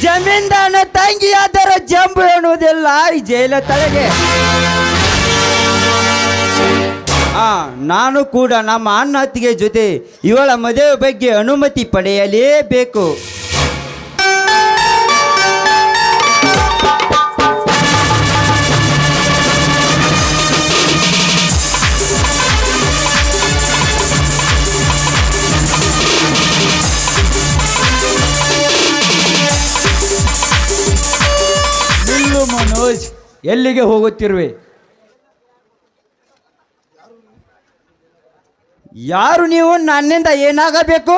ಜಮೀನ್ದಾನ ತಂಗಿಯಾದರ ಜಂಬು ಎನ್ನುವುದಿಲ್ಲ ಈ ಜೈಲ ತಲೆಗೆ. ನಾನು ಕೂಡ ನಮ್ಮ ಅಣ್ಣ ಅತ್ತಿಗೆ ಜೊತೆ ಇವಳ ಮದುವೆ ಬಗ್ಗೆ ಅನುಮತಿ ಪಡೆಯಲೇಬೇಕು. ನಿಲ್ಲು ಮನೋಜ್, ಎಲ್ಲಿಗೆ ಹೋಗುತ್ತಿರುವೆ? ಯಾರು ನೀವು? ನನ್ನಿಂದ ಏನಾಗಬೇಕು?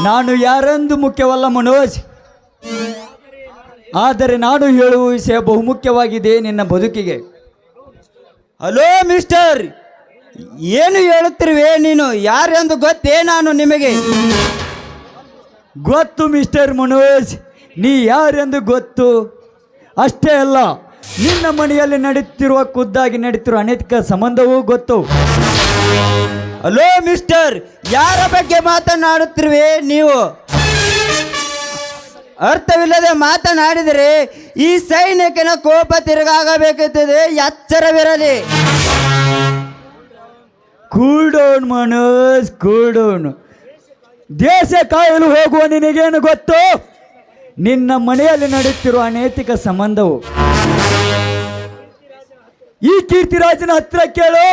ನಾನು ಯಾರೆಂದು ಮುಖ್ಯವಲ್ಲ ಮನೋಜ್, ಆದರೆ ನಾನು ಹೇಳುವ ವಿಷಯ ಬಹುಮುಖ್ಯವಾಗಿದೆ ನಿನ್ನ ಬದುಕಿಗೆ. ಹಲೋ ಮಿಸ್ಟರ್, ಏನು ಹೇಳುತ್ತಿರುವೆ ನೀನು? ಯಾರೆಂದು ಗೊತ್ತೇ ನಾನು ನಿಮಗೆ? ಗೊತ್ತು ಮಿಸ್ಟರ್ ಮನೋಜ್, ನೀ ಯಾರೆಂದು ಗೊತ್ತು. ಅಷ್ಟೇ ಅಲ್ಲ, ನಿನ್ನ ಮನೆಯಲ್ಲಿ ನಡೀತಿರುವ ಖುದ್ದಾಗಿ ನಡೀತಿರುವ ಅನೈತಿಕ ಸಂಬಂಧವೂ ಗೊತ್ತು. ಹಲೋ ಮಿಸ್ಟರ್, ಯಾರ ಬಗ್ಗೆ ಮಾತನಾಡುತ್ತಿರುವೆ ನೀವು? ಅರ್ಥವಿಲ್ಲದೆ ಮಾತನಾಡಿದರೆ ಈ ಸೈನಿಕನ ಕೋಪ ತಿರುಗಾಗಬೇಕುತ್ತದೆ, ಎಚ್ಚರವಿರಲಿ. Cool down Manoj, cool down. ದೇಶ ಕಾಯಲು ಹೋಗುವ ನಿನಗೇನು ಗೊತ್ತು? ನಿನ್ನ ಮನೆಯಲ್ಲಿ ನಡೆಯುತ್ತಿರುವ ಅನೈತಿಕ ಸಂಬಂಧವು ಈ ಕೀರ್ತಿರಾಜನ ಹತ್ರ ಕೇಳು.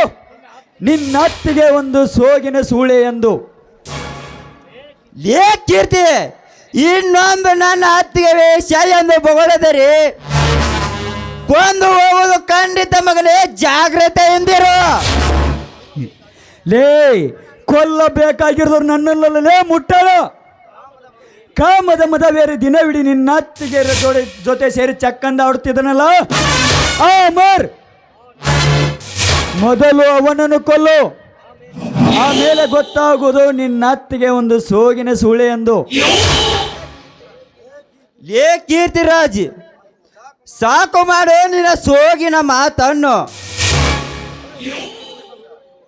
ನಿನ್ನ ಅತ್ತಿಗೆ ಒಂದು ಸೋಗಿನ ಸೂಳೆ ಎಂದು. ಲೇ ಕೀರ್ತಿ, ಇನ್ನೊಂದು ನನ್ನ ಅತ್ತಿಗೆ ವೇಷ ಎಂದು ಬೊಗಳಿದರೆ ಕೊಂದು ಹೋಗುವುದು ಖಂಡಿತ ಮಗನೇ, ಜಾಗ್ರತೆ ಎಂದಿರು. ಲೇ, ಕೊಲ್ಲಬೇಕಾಗಿರೋದು ನನ್ನಲ್ಲೇ ಮುಟ್ಟಳ. ಕಾಮದ ಮದವೇರಿ ದಿನವಿಡೀ ನಿನ್ನ ಅತ್ತಿಗೆ ಜೊತೆ ಸೇರಿ ಚಕ್ಕಂದ ಆಡುತ್ತಿದ್ದನಲ್ಲ ಅಮರ್, ಮೊದಲು ಅವನನ್ನು ಕೊಲ್ಲು, ಆಮೇಲೆ ಗೊತ್ತಾಗುವುದು ನಿನ್ನ ಅತ್ತಿಗೆ ಒಂದು ಸೋಗಿನ ಸೂಳೆ ಎಂದು. ಲೇ ಕೀರ್ತಿರಾಜ್, ಸಾಕು ಮಾಡು ನಿನ್ನ ಸೋಗಿನ ಮಾತನ್ನು.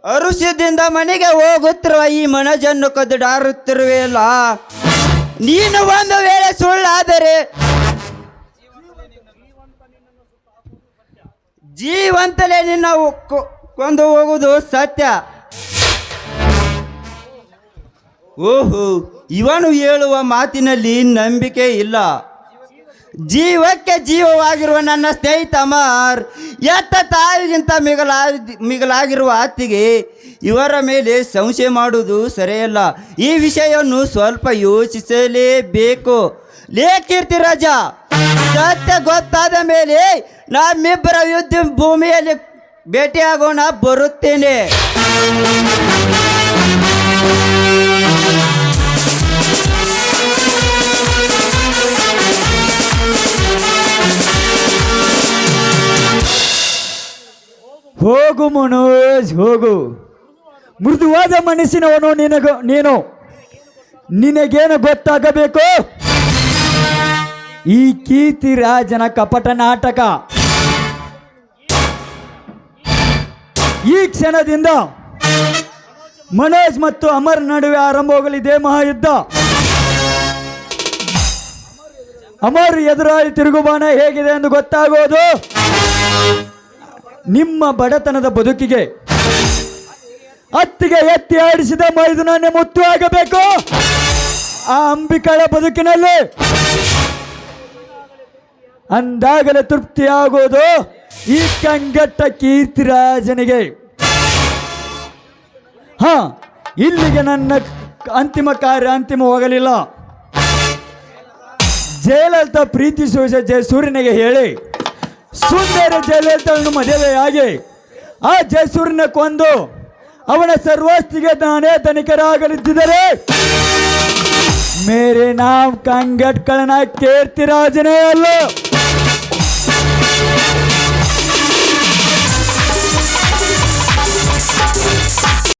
ಅರುಷದಿಂದ ಮನೆಗೆ ಹೋಗುತ್ತಿರುವ ಈ ಮನಜನ್ನು ಕದ್ದಡಾರುತ್ತಿರುವೆಯಲ್ಲ, ನೀನು ಒಂದು ವೇಳೆ ಸುಳ್ಳಾದರೆ ಜೀವಂತಲೇ ನಿನ್ನ ಕೊಂದು ಹೋಗುವುದು ಸತ್ಯ. ಓಹೋ, ಇವನು ಹೇಳುವ ಮಾತಿನಲ್ಲಿ ನಂಬಿಕೆ ಇಲ್ಲ. ಜೀವಕ್ಕೆ ಜೀವವಾಗಿರುವ ನನ್ನ ಸ್ನೇಹಿತ ಅಮರ್, ಎತ್ತ ತಾಯಿಗಿಂತ ಮಿಗಲಾಗಿರುವ ಅತ್ತಿಗೆ, ಇವರ ಮೇಲೆ ಸಂಶಯ ಮಾಡುವುದು ಸರಿಯಲ್ಲ. ಈ ವಿಷಯವನ್ನು ಸ್ವಲ್ಪ ಯೋಚಿಸಲೇಬೇಕು. ಲೇ ಕೀರ್ತಿರಾಜ, ಸತ್ಯ ಗೊತ್ತಾದ ಮೇಲೆ ನಮ್ಮಿಬ್ಬರ ಯುದ್ಧ ಭೂಮಿಯಲ್ಲಿ ಭೇಟಿಯಾಗೋಣ, ಬರುತ್ತೇನೆ. ಹೋಗು ಮನೋಜ್, ಹೋಗು. ಮೃದುವಾದ ಮನಸ್ಸಿನವನು ನೀನು. ನಿನಗೇನು ಗೊತ್ತಾಗಬೇಕು? ಈ ಕೀರ್ತಿರಾಜನ ಕಪಟ ನಾಟಕ ಈ ಕ್ಷಣದಿಂದ ಮನೋಜ್ ಮತ್ತು ಅಮರ್ ನಡುವೆ ಆರಂಭವಾಗಲಿದೆ ಮಹಾಯುದ್ಧ. ಅಮರ್ ಎದುರಾಳಿ ತಿರುಗುಬಾಣ ಹೇಗಿದೆ ಎಂದು ಗೊತ್ತಾಗೋದು ನಿಮ್ಮ ಬಡತನದ ಬದುಕಿಗೆ. ಅತ್ತಿಗೆ ಎತ್ತಿ ಆಡಿಸಿದ ಮೈದುನನ್ನೇ ಮುತ್ತು ಆಗಬೇಕು ಆ ಅಂಬಿಕಳ ಬದುಕಿನಲ್ಲಿ. ಅಂದಾಗಲೇ ತೃಪ್ತಿಯಾಗೋದು ಈ ಕಂಗಟ್ಟ ಕೀರ್ತಿರಾಜನಿಗೆ. ಇಲ್ಲಿಗೆ ನನ್ನ ಅಂತಿಮ ಕಾರ್ಯ ಅಂತಿಮವಾಗಲಿಲ್ಲ. ಜಯಲಲಿತಾ ಪ್ರೀತಿಸುವ ಜಯಸೂರ್ಯನಿಗೆ ಹೇಳಿ ಸುಂದರ ಜಯಲಲಿತಾಳನ್ನು ಮದುವೆಯಾಗಿ ಆ ಜಯಸೂರ್ಯನ ಕೊಂದು ಅವನ ಸರ್ವಸ್ತಿಗೆ ನಾನೇ ಧನಿಕರಾಗಲಿದ್ದರೆ ಮೇರೆ ನಾಮ್ ಕಂಗಟ್ಕಳನ ಕೀರ್ತಿರಾಜನೇ ಅಲ್ಲ.